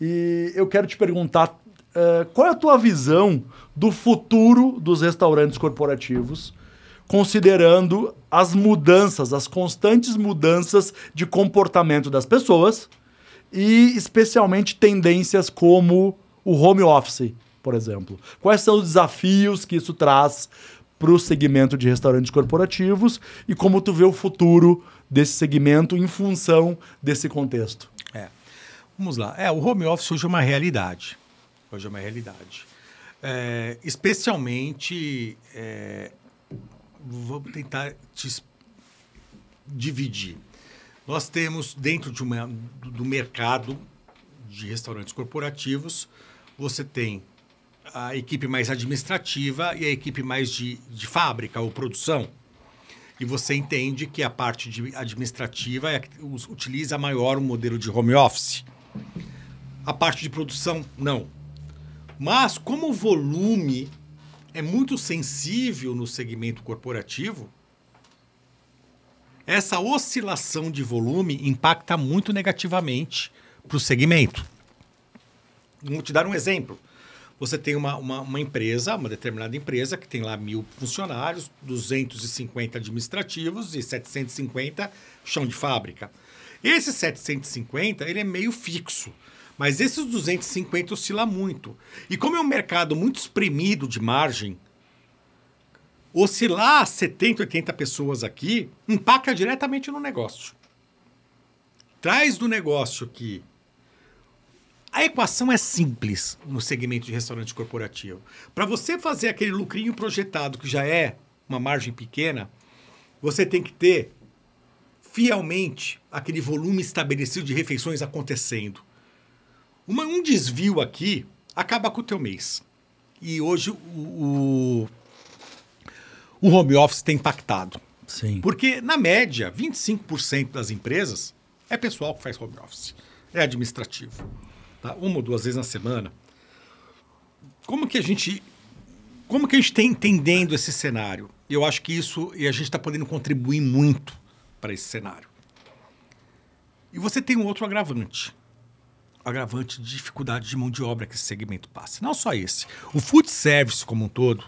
E eu quero te perguntar, qual é a tua visão do futuro dos restaurantes corporativos, considerando as mudanças, as constantes mudanças de comportamento das pessoas e especialmente tendências como o home office, por exemplo. Quais são os desafios que isso traz para o segmento de restaurantes corporativos e como tu vê o futuro desse segmento em função desse contexto? Vamos lá. O home office hoje é uma realidade. Especialmente, vou tentar dividir. Nós temos dentro do mercado de restaurantes corporativos, você tem a equipe mais administrativa e a equipe mais de fábrica ou produção. E você entende que a parte administrativa utiliza maior o modelo de home office. A parte de produção, não. Mas como o volume é muito sensível no segmento corporativo, essa oscilação de volume impacta muito negativamente para o segmento. Vou te dar um exemplo. Você tem uma empresa, uma determinada empresa, que tem lá 1.000 funcionários, 250 administrativos e 750 chão de fábrica. Esse 750, ele é meio fixo, mas esses 250 oscila muito. E como é um mercado muito espremido de margem, oscilar 70, 80 pessoas aqui impacta diretamente no negócio. Traz do negócio que a equação é simples no segmento de restaurante corporativo. Para você fazer aquele lucrinho projetado, que já é uma margem pequena, você tem que ter fielmente aquele volume estabelecido de refeições acontecendo. Um desvio aqui acaba com o teu mês. E hoje o home office tem impactado. Sim. Porque, na média, 25% das empresas é pessoal que faz home office. É administrativo. Tá? 1 ou 2 vezes na semana. Como que a gente está entendendo esse cenário? Eu acho que a gente está podendo contribuir muito para esse cenário. E você tem um outro agravante. Agravante de dificuldade de mão de obra que esse segmento passa. Não só esse. O food service como um todo,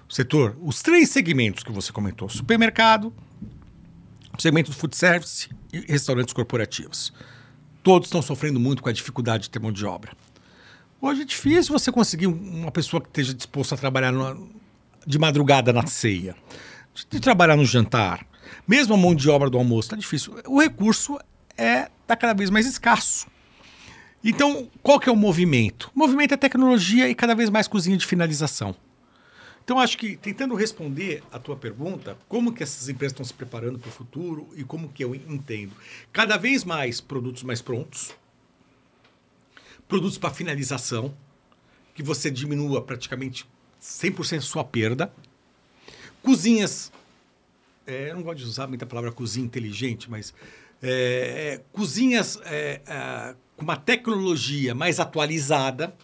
o setor, os 3 segmentos que você comentou, supermercado, o segmento do food service e restaurantes corporativos. Todos estão sofrendo muito com a dificuldade de ter mão de obra. Hoje é difícil você conseguir uma pessoa que esteja disposta a trabalhar de madrugada na ceia, de trabalhar no jantar. Mesmo a mão de obra do almoço está difícil. O recurso está cada vez mais escasso. Então, qual que é o movimento? O movimento é tecnologia e cada vez mais cozinha de finalização. Então, acho que, tentando responder a tua pergunta, como que essas empresas estão se preparando para o futuro e como que eu entendo? Cada vez mais produtos mais prontos, produtos para finalização, que você diminua praticamente 100% sua perda, cozinhas, eu não gosto de usar muita palavra cozinha inteligente, mas cozinhas com uma tecnologia mais atualizada.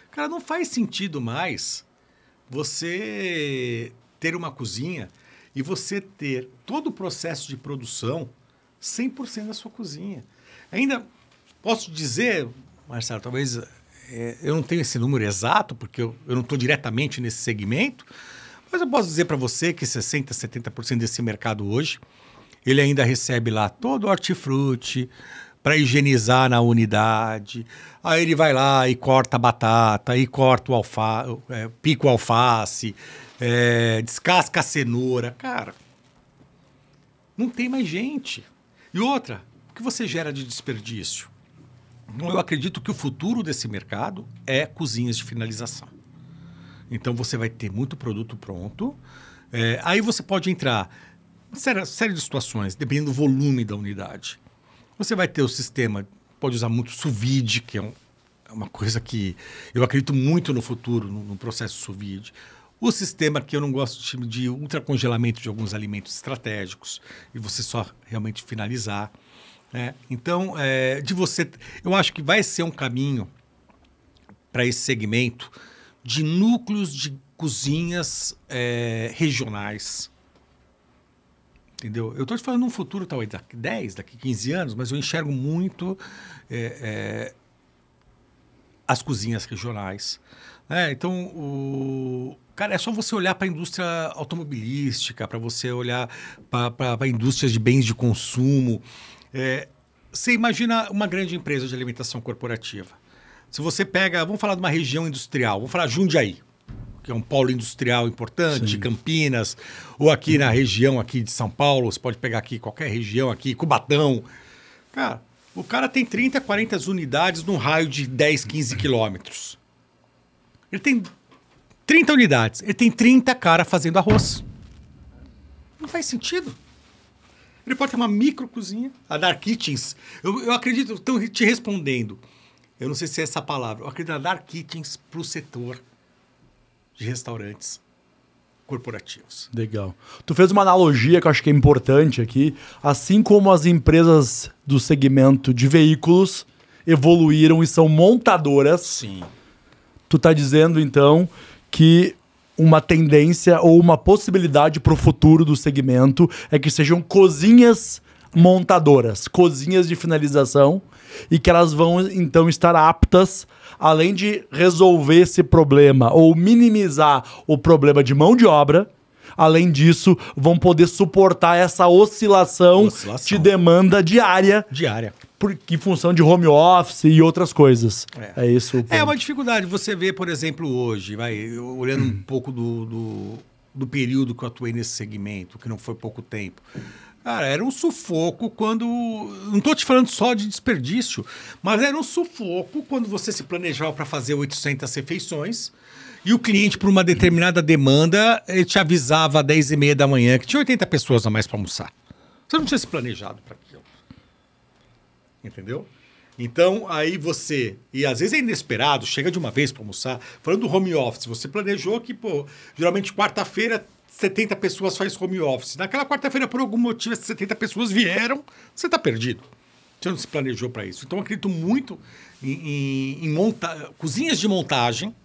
Cara, não faz sentido mais você ter uma cozinha e você ter todo o processo de produção 100% da sua cozinha. Ainda posso dizer, Marcelo, talvez eu não tenho esse número exato, porque eu não estou diretamente nesse segmento, mas eu posso dizer para você que 60%, 70% desse mercado hoje, ele ainda recebe lá todo o hortifruti para higienizar na unidade. Aí ele vai lá e corta a batata, e corta o pica o alface, descasca a cenoura. Cara, não tem mais gente. E outra, o que você gera de desperdício? Eu acredito que o futuro desse mercado é cozinhas de finalização. Então você vai ter muito produto pronto. Aí você pode entrar em série de situações, dependendo do volume da unidade. Você vai ter o sistema, pode usar muito sous vide, que é uma coisa que eu acredito muito no futuro, no processo sous vide. O sistema que eu não gosto de ultracongelamento de alguns alimentos estratégicos, e você só realmente finalizar. Então, eu acho que vai ser um caminho para esse segmento de núcleos de cozinhas regionais. Entendeu? Eu estou te falando num futuro, talvez daqui 10, daqui 15 anos, mas eu enxergo muito as cozinhas regionais. Então, cara, é só você olhar para a indústria automobilística, para você olhar para a indústria de bens de consumo. Você imagina uma grande empresa de alimentação corporativa. Se você pega, vamos falar de uma região industrial, vamos falar Jundiaí, que é um polo industrial importante, sim. Campinas, ou aqui na região aqui de São Paulo, você pode pegar aqui qualquer região aqui, Cubatão. Cara, o cara tem 30, 40 unidades num raio de 10, 15 quilômetros. Ele tem 30 unidades, ele tem 30 caras fazendo arroz. Não faz sentido. Ele pode ter uma micro cozinha, a Dark Kitchens. Eu acredito, estão te respondendo. Eu não sei se é essa palavra. Eu acredito na Dark Kitchens para o setor de restaurantes corporativos. Legal. Tu fez uma analogia que eu acho que é importante aqui. Assim como as empresas do segmento de veículos evoluíram e são montadoras. Sim. Tu tá dizendo, então, que uma tendência ou uma possibilidade para o futuro do segmento é que sejam cozinhas montadoras, cozinhas de finalização, e que elas vão, então, estar aptas, além de resolver esse problema ou minimizar o problema de mão de obra, além disso, vão poder suportar essa oscilação. De demanda diária. Em função de home office e outras coisas. É isso. É uma dificuldade. Você vê, por exemplo, hoje, olhando um pouco do período que eu atuei nesse segmento, que não foi pouco tempo. Cara, era um sufoco quando... Não estou te falando só de desperdício, mas era um sufoco quando você se planejava para fazer 800 refeições e o cliente, por uma determinada demanda, ele te avisava às 10h30 da manhã que tinha 80 pessoas a mais para almoçar. Você não tinha se planejado para aquilo. Entendeu? Então, aí você... E às vezes é inesperado, chega de uma vez para almoçar. Falando do home office, você planejou que, geralmente quarta-feira 70 pessoas faz home office. Naquela quarta-feira, por algum motivo, essas 70 pessoas vieram, você está perdido. Você não se planejou para isso. Então, eu acredito muito em cozinhas de montagem.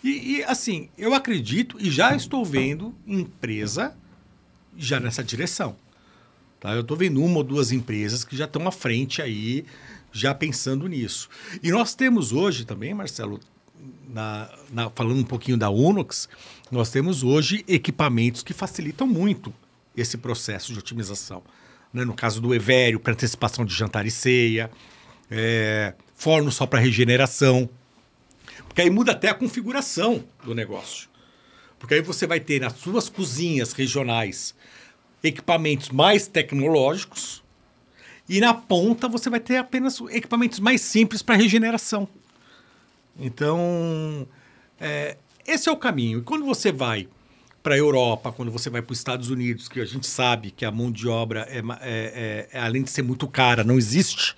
E, assim, eu acredito e já estou vendo empresa já nessa direção. Tá? Eu estou vendo uma ou duas empresas que já estão à frente aí, já pensando nisso. E nós temos hoje também, Marcelo, falando um pouquinho da Unox, nós temos hoje equipamentos que facilitam muito esse processo de otimização. Né? No caso do Evério, para antecipação de jantar e ceia, forno só para regeneração. Porque aí muda até a configuração do negócio. Porque aí você vai ter nas suas cozinhas regionais equipamentos mais tecnológicos e na ponta você vai ter apenas equipamentos mais simples para regeneração. Então, esse é o caminho. E quando você vai para a Europa, quando você vai para os Estados Unidos, que a gente sabe que a mão de obra, além de ser muito cara, não existe.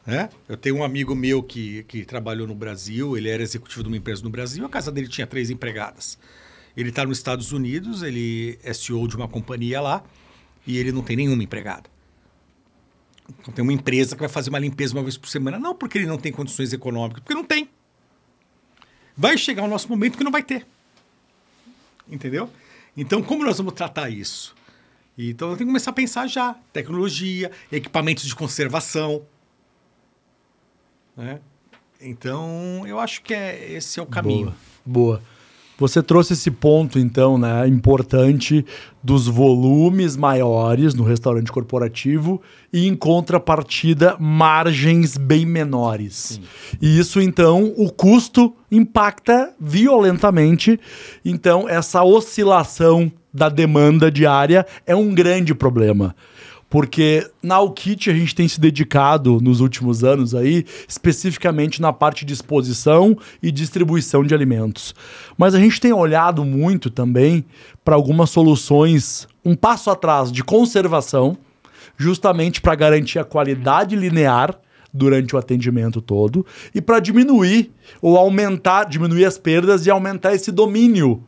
Né? Eu tenho um amigo meu que trabalhou no Brasil, ele era executivo de uma empresa no Brasil, a casa dele tinha 3 empregadas. Ele está nos Estados Unidos, ele é CEO de uma companhia lá e ele não tem nenhuma empregada. Então tem uma empresa que vai fazer uma limpeza uma vez por semana. Não porque ele não tem condições econômicas, porque não tem. Vai chegar o nosso momento que não vai ter. Entendeu? Então, como nós vamos tratar isso? Então, eu tenho que começar a pensar já. Tecnologia, equipamentos de conservação. Né? Então, eu acho que esse é o caminho. Boa. Você trouxe esse ponto, então, né, importante dos volumes maiores no restaurante corporativo e, em contrapartida, margens bem menores. Sim. E isso, então, o custo impacta violentamente. Então, essa oscilação da demanda diária é um grande problema. Porque na Alkit a gente tem se dedicado nos últimos anos aí, especificamente na parte de exposição e distribuição de alimentos. Mas a gente tem olhado muito também para algumas soluções um passo atrás de conservação, justamente para garantir a qualidade linear durante o atendimento todo e para diminuir as perdas e aumentar esse domínio.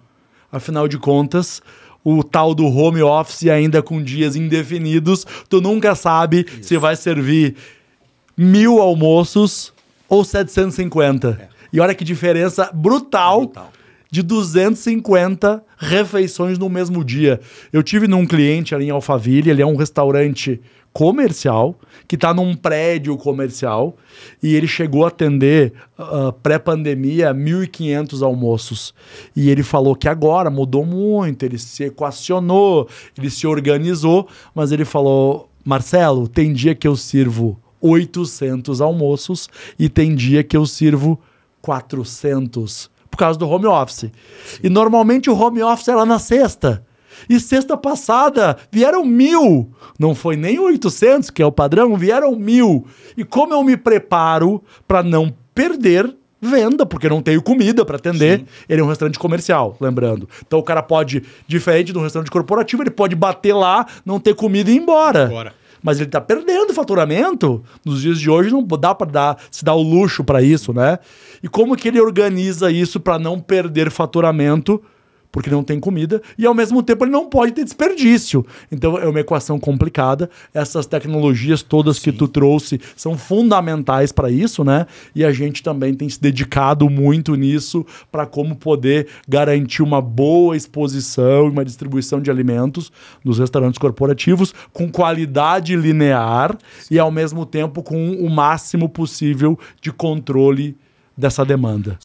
Afinal de contas, o tal do home office ainda com dias indefinidos, tu nunca sabe se vai servir 1.000 almoços ou 750. E olha que diferença brutal de 250 refeições no mesmo dia. Eu tive num cliente ali em Alphaville, ele é um restaurante comercial, que está num prédio comercial, e ele chegou a atender, pré-pandemia, 1.500 almoços. E ele falou que agora mudou muito, ele se equacionou, ele se organizou, mas ele falou, Marcelo, tem dia que eu sirvo 800 almoços e tem dia que eu sirvo 400, por causa do home office. E normalmente o home office era na sexta. E sexta passada vieram 1.000. Não foi nem 800, que é o padrão, vieram 1.000. E como eu me preparo para não perder venda, porque não tenho comida para atender, sim, ele é um restaurante comercial, lembrando. Então o cara pode, diferente do restaurante corporativo, ele pode bater lá, não ter comida e ir embora. Mas ele está perdendo faturamento. Nos dias de hoje não dá para se dar o luxo para isso, né? E como que ele organiza isso para não perder faturamento? Porque não tem comida, e ao mesmo tempo ele não pode ter desperdício. Então é uma equação complicada. Essas tecnologias todas, sim, que tu trouxe são fundamentais para isso, né? E a gente também tem se dedicado muito nisso para como poder garantir uma boa exposição e uma distribuição de alimentos nos restaurantes corporativos com qualidade linear, sim, e ao mesmo tempo com o máximo possível de controle dessa demanda.